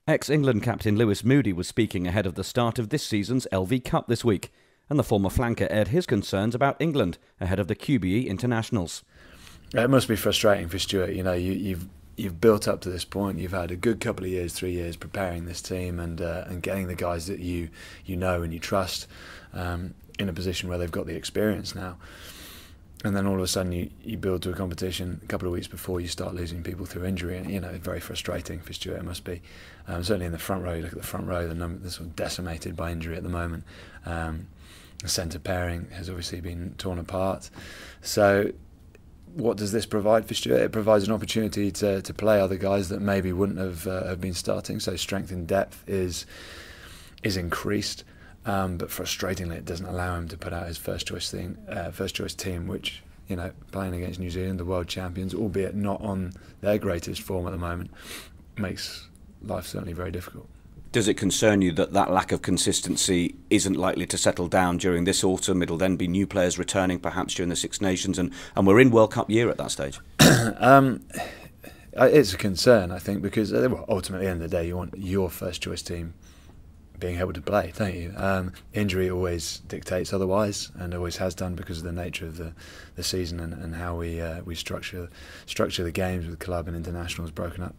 Ex-England captain Lewis Moody was speaking ahead of the start of this season's LV Cup this week, and the former flanker aired his concerns about England ahead of the QBE internationals. It must be frustrating for Stuart. You know, you've built up to this point. You've had a good couple of years, 3 years, preparing this team and getting the guys that you know and you trust in a position where they've got the experience now. And then all of a sudden you build to a competition a couple of weeks before you start losing people through injury, and it's very frustrating for Stuart. It must be. Certainly in the front row. You look at the front row; they're sort of decimated by injury at the moment. The centre pairing has obviously been torn apart. So, what does this provide for Stuart? It provides an opportunity to play other guys that maybe wouldn't have been starting. So strength and depth is increased. But frustratingly, it doesn't allow him to put out his first choice team, which, playing against New Zealand, the world champions, albeit not on their greatest form at the moment, makes life certainly very difficult. Does it concern you that lack of consistency isn't likely to settle down during this autumn? It'll then be new players returning, perhaps during the Six Nations, and we're in World Cup year at that stage. It's a concern, I think, because ultimately, at the end of the day, you want your first choice team being able to play, don't you? Injury always dictates otherwise, and always has done, because of the nature of the season and how we structure the games with club and internationals broken up.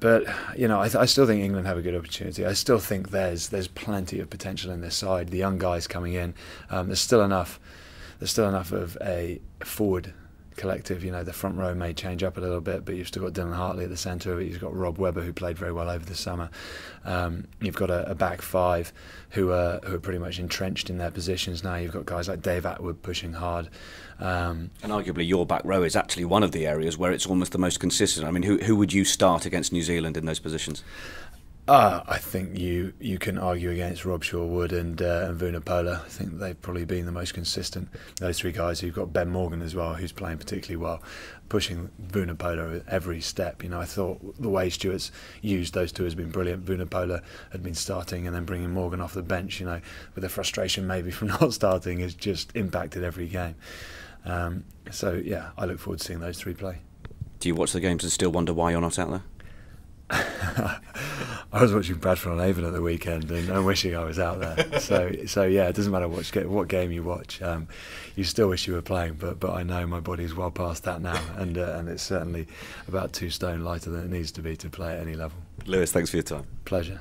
But I still think England have a good opportunity. I still think there's plenty of potential in this side. The young guys coming in, there's still enough of a forward collective. The front row may change up a little bit, but you've still got Dylan Hartley at the centre of it. You've got Rob Webber, who played very well over the summer. You've got a back five who are pretty much entrenched in their positions now. You've got guys like Dave Atwood pushing hard. And arguably your back row is actually one of the areas where it's almost the most consistent. I mean, who would you start against New Zealand in those positions? I think you can argue against Rob Shaw-Wood and Vunipola. I think they've probably been the most consistent. Those three guys. You've got Ben Morgan as well, who's playing particularly well, pushing Vunipola at every step. I thought the way Stuart's used those two has been brilliant. Vunipola had been starting, and then bringing Morgan off the bench, with the frustration maybe from not starting, has just impacted every game. So yeah, I look forward to seeing those three play. Do you watch the games and still wonder why you're not out there? I was watching Bradford on Avon at the weekend, and I'm wishing I was out there. So yeah, it doesn't matter what game you watch. You still wish you were playing, but I know my body's well past that now, and it's certainly about 2 stone lighter than it needs to be to play at any level. Lewis, thanks for your time. Pleasure.